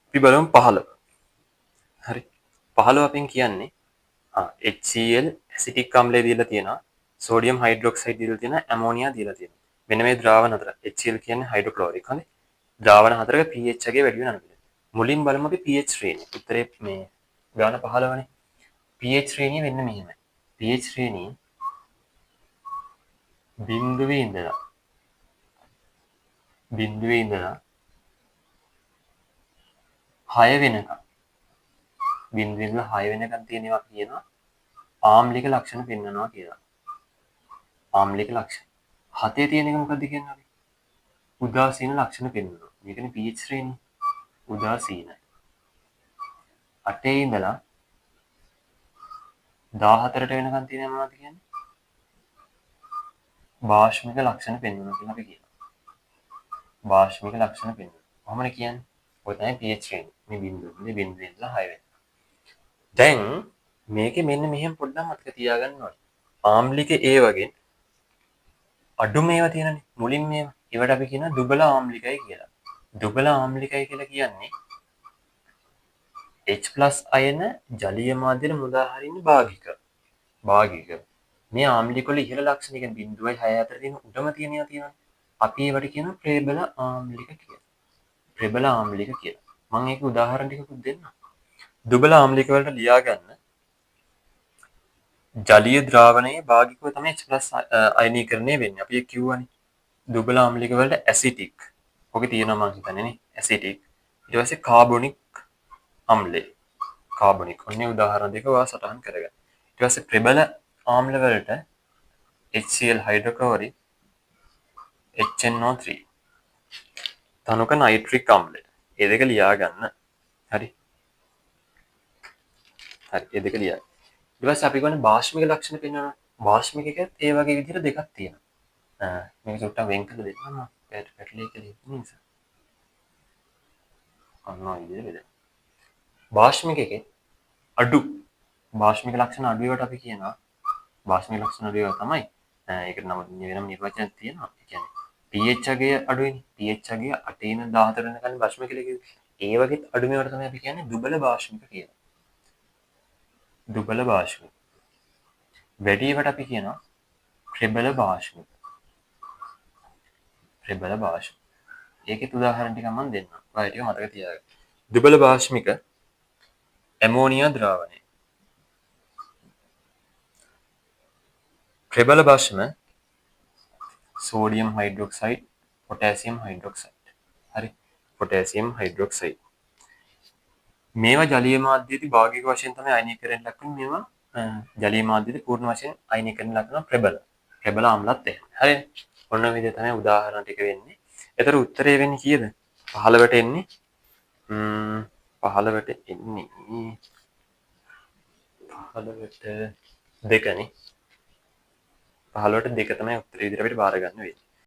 අපි බලමු 15. හරි. 15 අපෙන් කියන්නේ HCl ඇසිටික් අම්ලය දීලා තියෙනවා. සෝඩියම් හයිඩ්‍රොක්සයිඩ් දීලා තියෙනවා. ඇමෝනියා දීලා තියෙනවා. මෙන්න මේ ද්‍රාවණ හතර. HCl කියන්නේ හයිඩ්‍රොක්ලෝරික්. හරි. ද්‍රාවණ හතරක pH එකේ වැඩි වෙන අණු. මුලින් බලමු අපි pH ශ්‍රේණිය. උත්තරේ මේ ගාන 15නේ. pH ශ්‍රේණිය වෙන්න මෙහෙමයි. pH ශ්‍රේණිය බිඳුවේ ඉඳලා 6 වෙනකම් බිඳුවේ ඉඳලා 6 වෙනකම් තියෙනවා කියනවා ආම්ලික ලක්ෂණ පෙන්වනවා කියලා. ආම්ලික ලක්ෂණ. 7 තියෙන එක මොකද්ද කියන්නේ අපි? උදාසීන ලක්ෂණ පෙන්වනවා. මේකනේ pH ශ්‍රේණිය. උදාසීනයි. 8 ඉඳලා 14ට වෙනකම් තියෙනවා මොනවද කියන්නේ? භාෂ්මික ලක්ෂණ පෙන්වනවා කියලා අපි කියනවා. භාෂ්මික ලක්ෂණ පෙන්වනවා. කොහොමද කියන්නේ? ඔය තමයි pH ශ්‍රේණිය. මේ බිඳුවේ ඉඳලා 6 වෙනකම්. දැන් මේකේ මෙන්න මෙහෙම පොඩ්ඩක් මතක තියාගන්න ඕනේ. ආම්ලික ඒ වගේ අඩුම ඒවා තියෙනනේ. මුලින් මේවා. ඒවට අපි කියනවා දුබල ආම්ලිකයි කියලා. දුබල ආම්ලිකයි කියලා කියන්නේ H+ අයන ජලීය මාධ්‍යන මුදා හරින්න භාගික. මේ ආම්ලික වල ඉහළ ලක්ෂණ කියන්නේ 0.6 අතර තියෙන උඩම තියෙනවා තියෙනවා. අපි ඒවට කියනවා ප්‍රේබල ආම්ලික කියලා. ප්‍රේබල ආම්ලික කියලා. මම ඒක උදාහරණ ටිකකුත් දෙන්නම්. දුබල ආම්ලික වලට ලියා ගන්න ජලීය ද්‍රාවණයේ භාගිකව තමයි H+ අයනීකරණය වෙන්නේ. අපි ඒක කිව්වනේ. දුබල ආම්ලික වලට ඇසිටික්. ඔකේ තියෙනවා මම හිතන්නේ නේ. ඇසිටික්. ඊට පස්සේ කාබොනික් අම්ලය. කාබොනික්. ඔන්නේ උදාහරණ දෙක ඔයා සටහන් කරගන්න. ඊට පස්සේ ප්‍රබල ආම්ල වලට HCl හයිඩ්‍රොක්ලෝරික් HNO3 තනුක නයිට්‍රික් අම්ලය. ඒ දෙක ලියා ගන්න. හරි. ඒ දෙක ලියන්න. ඊට පස්සේ අපි ගන්න භාෂ්මික ලක්ෂණ පෙන්වනවා. භාෂ්මික එකත් ඒ වගේ විදිහට දෙකක් තියෙනවා. මේක චුට්ටක් වෙන් කරලා දෙන්නම්. පැටලී කියලා හිතන නිසා. අන්න ඔය විදිහට බෙදන්න. භාෂ්මික එකේ අඩු භාෂ්මික ලක්ෂණ අඩු ඒවාට අපි කියනවා භාෂ්මික ලක්ෂණ අඩු ඒවා තමයි. ඒකට නම් වෙනම නිර්වචනයක් තියෙනවා. ඒ කියන්නේ pH අගය අඩුයිනේ. pH අගය 8 ඉඳන් 14 වෙනකන් භාෂ්මික කියලා කිව්වේ. ඒ වගේත් අඩු මේවට තමයි අපි කියන්නේ දුබල භාෂ්මික කියලා. දුබල භාෂ්මික. වැඩි ඒවාට අපි කියනවා ප්‍රබල භාෂ්මික. ප්‍රබල භාෂ්මික. ඒකේ උදාහරණ ටිකක් මම දෙන්නම්. ඔයාලා ටික මතක තියාගන්න. දුබල භාෂ්මික ඇමෝනියා ද්‍රාවණය. ප්‍රබල භාෂ්ම සෝඩියම් හයිඩ්‍රොක්සයිඩ් පොටෑසියම් හයිඩ්‍රොක්සයිඩ්. හරි. Potassium hydroxide. මේවා ජලීය මාධ්‍යයේදී භාගික වශයෙන් තමයි අයනීකරණය ලක්වන්නේ. මේවා ජලීය මාධ්‍යයේදී පූර්ණ වශයෙන් අයනීකරණය ලක්වන ප්‍රබල. ප්‍රබල ආම්ලත් එහෙම. හරිද? ඔන්න ඔය විදිහ තමයි උදාහරණ ටික වෙන්නේ. ඒතර උත්තරේ වෙන්නේ කීයද? 15ට එන්නේ 15ට එන්නේ 15ට 2නේ. 15ට 2 තමයි උත්තරේ විදිහට අපිට බාර ගන්න වෙන්නේ.